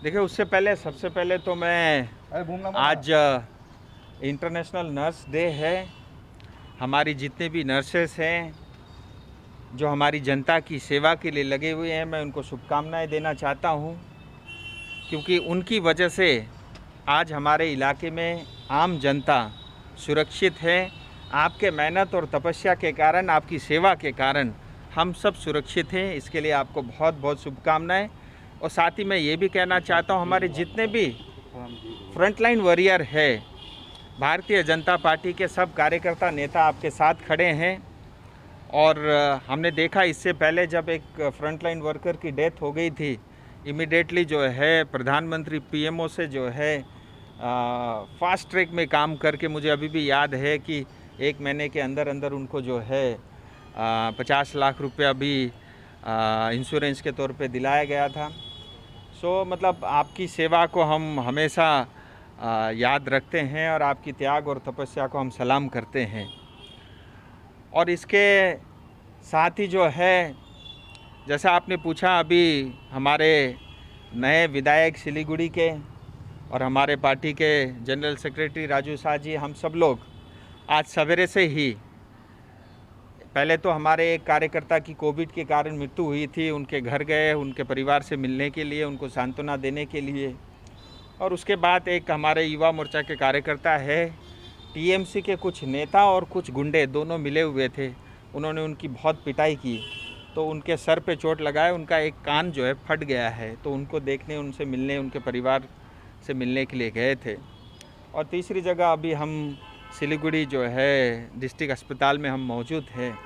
देखिए, उससे पहले सबसे पहले तो मैं आज इंटरनेशनल नर्स डे है। हमारी जितने भी नर्सेस हैं जो हमारी जनता की सेवा के लिए लगे हुए हैं, मैं उनको शुभकामनाएं देना चाहता हूं, क्योंकि उनकी वजह से आज हमारे इलाके में आम जनता सुरक्षित है। आपके मेहनत और तपस्या के कारण, आपकी सेवा के कारण हम सब सुरक्षित हैं। इसके लिए आपको बहुत बहुत शुभकामनाएं। और साथ ही मैं ये भी कहना चाहता हूं, हमारे जितने भी फ्रंटलाइन वॉरियर है, भारतीय जनता पार्टी के सब कार्यकर्ता नेता आपके साथ खड़े हैं। और हमने देखा इससे पहले जब एक फ्रंटलाइन वर्कर की डेथ हो गई थी, इमीडिएटली जो है प्रधानमंत्री पीएमओ से जो है फास्ट ट्रैक में काम करके, मुझे अभी भी याद है कि 1 महीने के अंदर अंदर उनको जो है 50 लाख रुपया भी इंश्योरेंस के तौर पे दिलाया गया था। मतलब आपकी सेवा को हम हमेशा याद रखते हैं और आपकी त्याग और तपस्या को हम सलाम करते हैं। और इसके साथ ही जो है, जैसा आपने पूछा, अभी हमारे नए विधायक सिलीगुड़ी के और हमारे पार्टी के जनरल सेक्रेटरी राजू शाह जी, हम सब लोग आज सवेरे से ही, पहले तो हमारे एक कार्यकर्ता की कोविड के कारण मृत्यु हुई थी, उनके घर गए, उनके परिवार से मिलने के लिए, उनको सांत्वना देने के लिए। और उसके बाद एक हमारे युवा मोर्चा के कार्यकर्ता है, टीएमसी के कुछ नेता और कुछ गुंडे दोनों मिले हुए थे, उन्होंने उनकी बहुत पिटाई की, तो उनके सर पे चोट लगाए, उनका एक कान जो है फट गया है, तो उनको देखने, उनसे मिलने, उनके परिवार से मिलने के लिए गए थे। और तीसरी जगह अभी हम सिलीगुड़ी जो है डिस्ट्रिक्ट अस्पताल में हम मौजूद हैं।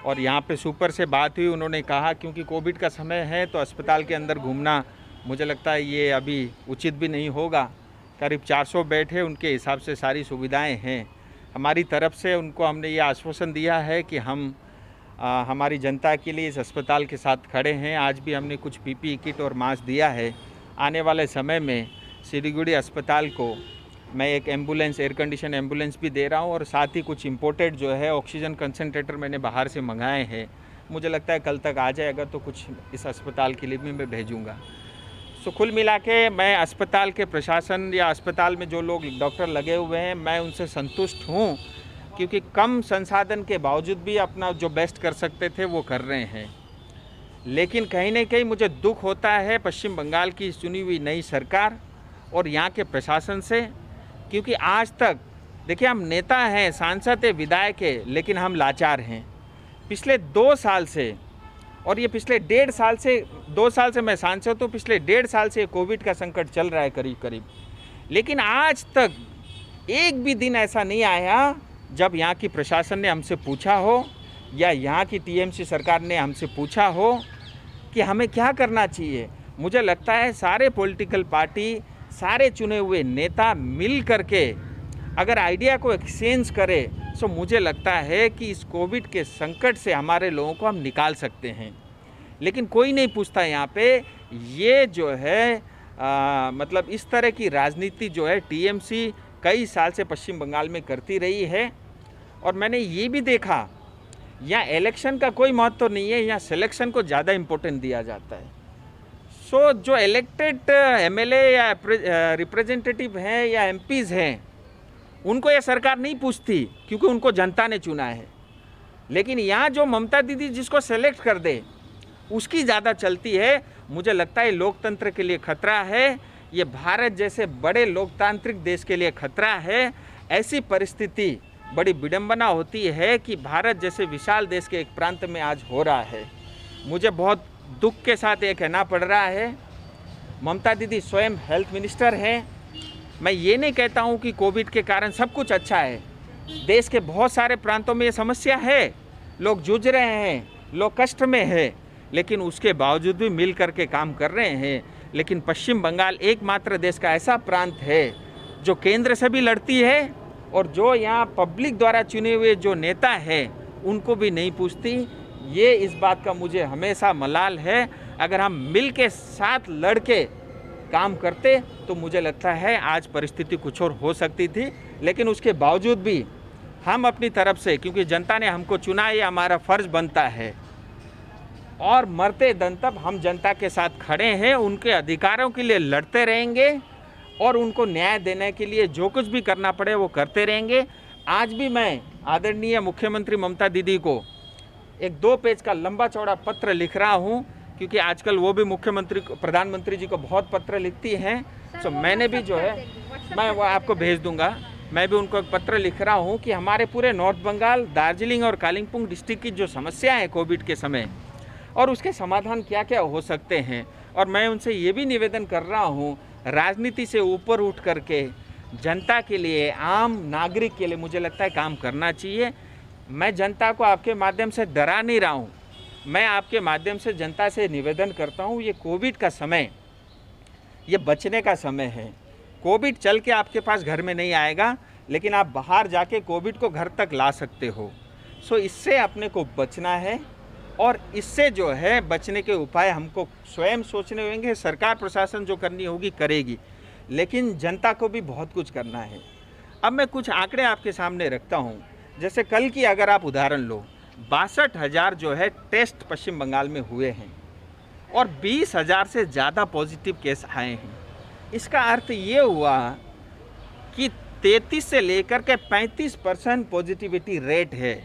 और यहाँ पे सुपर से बात हुई, उन्होंने कहा क्योंकि कोविड का समय है तो अस्पताल के अंदर घूमना मुझे लगता है ये अभी उचित भी नहीं होगा। करीब 400 बेड है, उनके हिसाब से सारी सुविधाएं हैं। हमारी तरफ से उनको हमने ये आश्वासन दिया है कि हम हमारी जनता के लिए इस अस्पताल के साथ खड़े हैं। आज भी हमने कुछ पीपीई किट और मास्क दिया है। आने वाले समय में सिलीगुड़ी अस्पताल को मैं एक एम्बुलेंस, एयर कंडीशन एम्बुलेंस भी दे रहा हूँ, और साथ ही कुछ इम्पोर्टेड जो है ऑक्सीजन कंसनट्रेटर मैंने बाहर से मंगाए हैं। मुझे लगता है कल तक आ जाएगा, तो कुछ इस अस्पताल के लिए भी मैं भेजूँगा। कुल मिला के मैं अस्पताल के प्रशासन या अस्पताल में जो लोग डॉक्टर लगे हुए हैं, मैं उनसे संतुष्ट हूँ, क्योंकि कम संसाधन के बावजूद भी अपना जो बेस्ट कर सकते थे वो कर रहे हैं। लेकिन कहीं ना कहीं मुझे दुख होता है पश्चिम बंगाल की चुनी हुई नई सरकार और यहाँ के प्रशासन से, क्योंकि आज तक देखिए, हम नेता हैं, सांसद हैं, विधायक हैं, लेकिन हम लाचार हैं। पिछले 2 साल से, और ये पिछले 1.5 साल से, 2 साल से मैं सांसद हूँ, पिछले 1.5 साल से कोविड का संकट चल रहा है करीब करीब, लेकिन आज तक एक भी दिन ऐसा नहीं आया जब यहाँ की प्रशासन ने हमसे पूछा हो या यहाँ की टीएमसी सरकार ने हमसे पूछा हो कि हमें क्या करना चाहिए। मुझे लगता है सारे पॉलिटिकल पार्टी, सारे चुने हुए नेता मिल करके अगर आइडिया को एक्सचेंज करें, तो मुझे लगता है कि इस कोविड के संकट से हमारे लोगों को हम निकाल सकते हैं। लेकिन कोई नहीं पूछता यहाँ पे। ये जो है मतलब इस तरह की राजनीति जो है टीएमसी कई साल से पश्चिम बंगाल में करती रही है। और मैंने ये भी देखा, यहाँ इलेक्शन का कोई महत्व नहीं है, यहाँ सिलेक्शन को ज़्यादा इम्पोर्टेंट दिया जाता है। जो इलेक्टेड एमएलए या रिप्रेजेंटेटिव हैं या एमपीज़ हैं, उनको ये सरकार नहीं पूछती, क्योंकि उनको जनता ने चुना है। लेकिन यहाँ जो ममता दीदी जिसको सेलेक्ट कर दे, उसकी ज़्यादा चलती है। मुझे लगता है लोकतंत्र के लिए खतरा है, ये भारत जैसे बड़े लोकतांत्रिक देश के लिए खतरा है। ऐसी परिस्थिति, बड़ी विडंबना होती है कि भारत जैसे विशाल देश के एक प्रांत में आज हो रहा है। मुझे बहुत दुख के साथ ये कहना पड़ रहा है, ममता दीदी स्वयं हेल्थ मिनिस्टर हैं। मैं ये नहीं कहता हूँ कि कोविड के कारण सब कुछ अच्छा है। देश के बहुत सारे प्रांतों में ये समस्या है, लोग जूझ रहे हैं, लोग कष्ट में है, लेकिन उसके बावजूद भी मिल करके काम कर रहे हैं। लेकिन पश्चिम बंगाल एकमात्र देश का ऐसा प्रांत है जो केंद्र से भी लड़ती है, और जो यहाँ पब्लिक द्वारा चुने हुए जो नेता हैं उनको भी नहीं पूछती। ये इस बात का मुझे हमेशा मलाल है। अगर हम मिल के साथ लड़ के काम करते तो मुझे लगता है आज परिस्थिति कुछ और हो सकती थी। लेकिन उसके बावजूद भी हम अपनी तरफ से, क्योंकि जनता ने हमको चुना, ये हमारा फ़र्ज़ बनता है और मरते दम तक हम जनता के साथ खड़े हैं, उनके अधिकारों के लिए लड़ते रहेंगे और उनको न्याय देने के लिए जो कुछ भी करना पड़े वो करते रहेंगे। आज भी मैं आदरणीय मुख्यमंत्री ममता दीदी को एक 2 पेज का लंबा चौड़ा पत्र लिख रहा हूँ, क्योंकि आजकल वो भी प्रधानमंत्री जी को बहुत पत्र लिखती हैं। तो मैंने भी जो है, मैं वो आपको भेज दूंगा, मैं भी उनको एक पत्र लिख रहा हूँ कि हमारे पूरे नॉर्थ बंगाल, दार्जिलिंग और कालिम्पोंग डिस्ट्रिक्ट की जो समस्याएं हैं कोविड के समय और उसके समाधान क्या क्या हो सकते हैं, और मैं उनसे ये भी निवेदन कर रहा हूँ, राजनीति से ऊपर उठ करके जनता के लिए, आम नागरिक के लिए मुझे लगता है काम करना चाहिए। मैं जनता को आपके माध्यम से डरा नहीं रहा हूँ, मैं आपके माध्यम से जनता से निवेदन करता हूँ, ये कोविड का समय, ये बचने का समय है। कोविड चल के आपके पास घर में नहीं आएगा, लेकिन आप बाहर जाके कोविड को घर तक ला सकते हो। सो इससे अपने को बचना है, और इससे जो है बचने के उपाय हमको स्वयं सोचने होंगे। सरकार प्रशासन जो करनी होगी करेगी, लेकिन जनता को भी बहुत कुछ करना है। अब मैं कुछ आंकड़े आपके सामने रखता हूँ। जैसे कल की अगर आप उदाहरण लो, 62,000 जो है टेस्ट पश्चिम बंगाल में हुए हैं और 20,000 से ज़्यादा पॉजिटिव केस आए हैं। इसका अर्थ ये हुआ कि 33 से लेकर के 35% पॉजिटिविटी रेट है,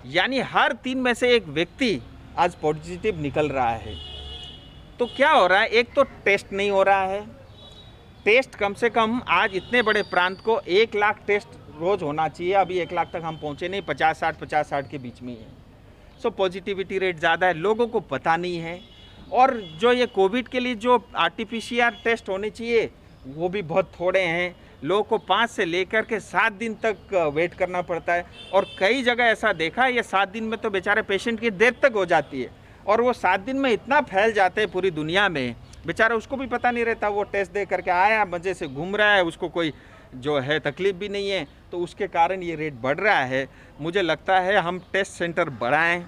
यानी हर 3 में से एक व्यक्ति आज पॉजिटिव निकल रहा है। तो क्या हो रहा है, एक तो टेस्ट नहीं हो रहा है। टेस्ट कम से कम आज इतने बड़े प्रांत को 1 लाख टेस्ट रोज़ होना चाहिए, अभी 1 लाख तक हम पहुँचे नहीं, 50-60 के बीच में ही है। सो पॉजिटिविटी रेट ज़्यादा है, लोगों को पता नहीं है। और जो ये कोविड के लिए जो RT-PCR टेस्ट होने चाहिए वो भी बहुत थोड़े हैं। लोगों को 5 से लेकर के 7 दिन तक वेट करना पड़ता है, और कई जगह ऐसा देखा है ये 7 दिन में तो बेचारे पेशेंट की डेथ तक हो जाती है, और वो 7 दिन में इतना फैल जाते हैं पूरी दुनिया में, बेचारा उसको भी पता नहीं रहता। वो टेस्ट दे करके आया, मज़े से घूम रहा है, उसको कोई जो है तकलीफ भी नहीं है, तो उसके कारण ये रेट बढ़ रहा है। मुझे लगता है हम टेस्ट सेंटर बढ़ाएं,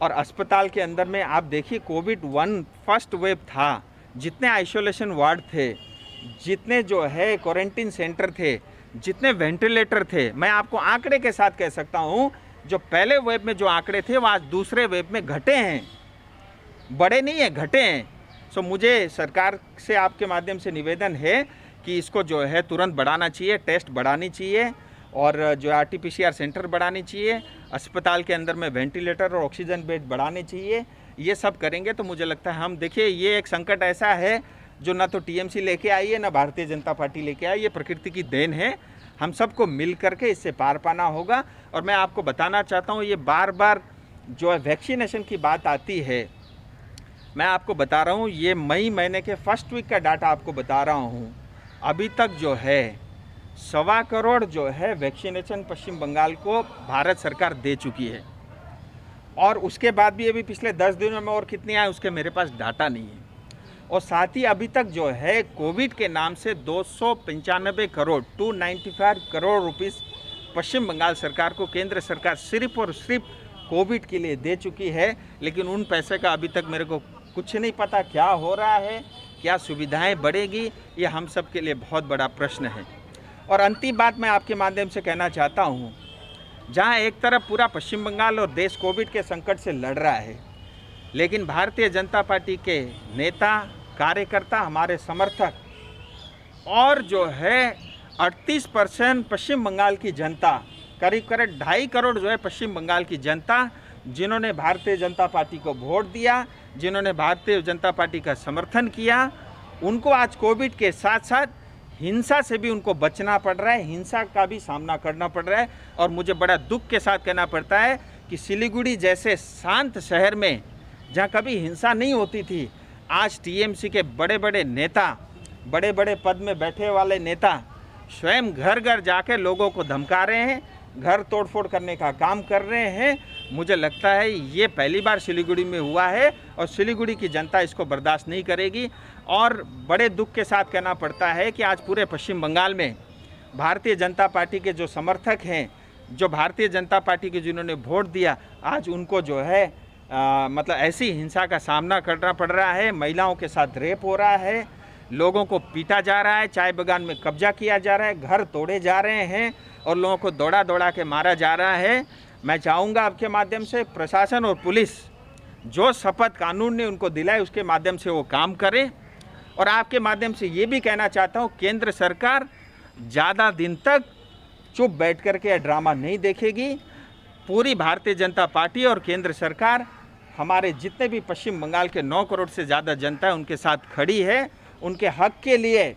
और अस्पताल के अंदर में आप देखिए कोविड-1 फर्स्ट वेव था, जितने आइसोलेशन वार्ड थे, जितने जो है क्वारंटीन सेंटर थे, जितने वेंटिलेटर थे, मैं आपको आंकड़े के साथ कह सकता हूँ, जो पहले वेव में जो आंकड़े थे वो आज दूसरे वेव में घटे हैं, बड़े नहीं हैं, घटे हैं। सो मुझे सरकार से आपके माध्यम से निवेदन है कि इसको जो है तुरंत बढ़ाना चाहिए, टेस्ट बढ़ानी चाहिए, और जो RT-PCR सेंटर बढ़ाने चाहिए, अस्पताल के अंदर में वेंटिलेटर और ऑक्सीजन बेड बढ़ाने चाहिए। ये सब करेंगे तो मुझे लगता है हम, देखिए ये एक संकट ऐसा है जो ना तो TMC लेके आई है, ना भारतीय जनता पार्टी लेके आई, ये प्रकृति की देन है। हम सबको मिल करके इससे पार पाना होगा। और मैं आपको बताना चाहता हूँ, ये बार बार जो है वैक्सीनेशन की बात आती है, मैं आपको बता रहा हूँ, ये मई महीने के फर्स्ट वीक का डाटा आपको बता रहा हूँ, अभी तक जो है 1.25 करोड़ जो है वैक्सीनेशन पश्चिम बंगाल को भारत सरकार दे चुकी है। और उसके बाद भी अभी पिछले 10 दिनों में और कितनी आए उसके मेरे पास डाटा नहीं है। और साथ ही अभी तक जो है कोविड के नाम से 295 करोड़ 295 करोड़ रुपीस पश्चिम बंगाल सरकार को केंद्र सरकार सिर्फ और सिर्फ कोविड के लिए दे चुकी है। लेकिन उन पैसे का अभी तक मेरे को कुछ नहीं पता क्या हो रहा है, क्या सुविधाएं बढ़ेगी, ये हम सब के लिए बहुत बड़ा प्रश्न है। और अंतिम बात मैं आपके माध्यम से कहना चाहता हूँ, जहाँ एक तरफ पूरा पश्चिम बंगाल और देश कोविड के संकट से लड़ रहा है, लेकिन भारतीय जनता पार्टी के नेता, कार्यकर्ता, हमारे समर्थक और जो है 38% पश्चिम बंगाल की जनता, करीब 2.5 करोड़ जो है पश्चिम बंगाल की जनता, जिन्होंने भारतीय जनता पार्टी को वोट दिया, जिन्होंने भारतीय जनता पार्टी का समर्थन किया, उनको आज कोविड के साथ साथ हिंसा से भी उनको बचना पड़ रहा है, हिंसा का भी सामना करना पड़ रहा है। और मुझे बड़ा दुख के साथ कहना पड़ता है कि सिलीगुड़ी जैसे शांत शहर में, जहाँ कभी हिंसा नहीं होती थी, आज TMC के बड़े बड़े नेता, बड़े बड़े पद में बैठे वाले नेता स्वयं घर घर जाके लोगों को धमका रहे हैं, घर तोड़फोड़ करने का काम कर रहे हैं। मुझे लगता है ये पहली बार सिलीगुड़ी में हुआ है और सिलीगुड़ी की जनता इसको बर्दाश्त नहीं करेगी। और बड़े दुख के साथ कहना पड़ता है कि आज पूरे पश्चिम बंगाल में भारतीय जनता पार्टी के जो समर्थक हैं, जो भारतीय जनता पार्टी के जिन्होंने वोट दिया, आज उनको जो है मतलब ऐसी हिंसा का सामना करना पड़ रहा है। महिलाओं के साथ रेप हो रहा है, लोगों को पीटा जा रहा है, चाय बागान में कब्जा किया जा रहा है, घर तोड़े जा रहे हैं और लोगों को दौड़ा दौड़ा के मारा जा रहा है। मैं चाहूँगा आपके माध्यम से प्रशासन और पुलिस जो शपथ कानून ने उनको दिलाए उसके माध्यम से वो काम करें। और आपके माध्यम से ये भी कहना चाहता हूँ, केंद्र सरकार ज़्यादा दिन तक चुप बैठ कर के ड्रामा नहीं देखेगी। पूरी भारतीय जनता पार्टी और केंद्र सरकार हमारे जितने भी पश्चिम बंगाल के 9 करोड़ से ज़्यादा जनता है उनके साथ खड़ी है। उनके हक के लिए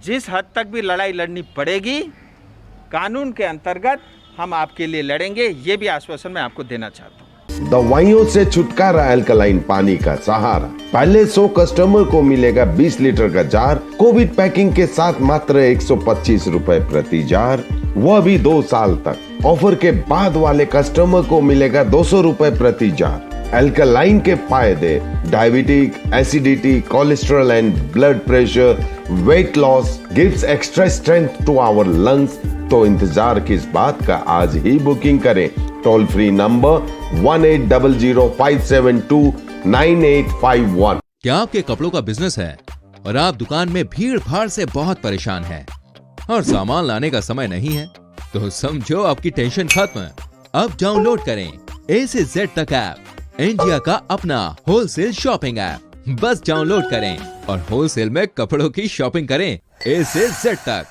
जिस हद तक भी लड़ाई लड़नी पड़ेगी, कानून के अंतर्गत हम आपके लिए लड़ेंगे। ये भी आश्वासन मैं आपको देना चाहता हूँ। दवाइयों से छुटकारा, अल्कलाइन पानी का सहारा। पहले 100 कस्टमर को मिलेगा 20 लीटर का जार, कोविड पैकिंग के साथ मात्र 125 रुपए प्रति जार, वह भी 2 साल तक। ऑफर के बाद वाले कस्टमर को मिलेगा 200 रुपए प्रति जार। अल्कलाइन के फायदे: diabetic, acidity, cholesterol and blood pressure, weight loss, gives extra strength to our lungs. तो इंतजार किस बात का, आज ही बुकिंग करें। Toll free number 1800-572-9851। क्या आपके कपड़ों का बिजनेस है और आप दुकान में भीड़ भाड़ से बहुत परेशान हैं और सामान लाने का समय नहीं है? तो समझो आपकी टेंशन खत्म। अब डाउनलोड करें A से Z तक ऐप, इंडिया का अपना होलसेल शॉपिंग ऐप। बस डाउनलोड करें और होलसेल में कपड़ों की शॉपिंग करें A से Z तक।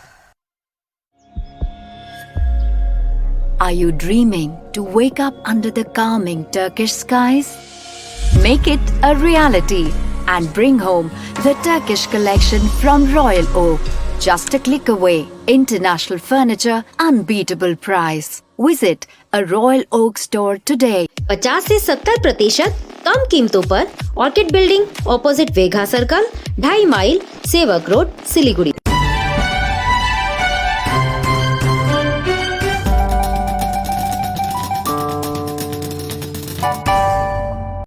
Are you dreaming to wake up under the calming Turkish skies? Make it a reality and bring home the Turkish collection from Royal Oak. Just a click away. International furniture, unbeatable price. Visit a Royal Oak store today. 50 से 70% कम कीमतों पर orchid building, opposite Vegha circle, 2.5 mile, Sevoke road, Siliguri.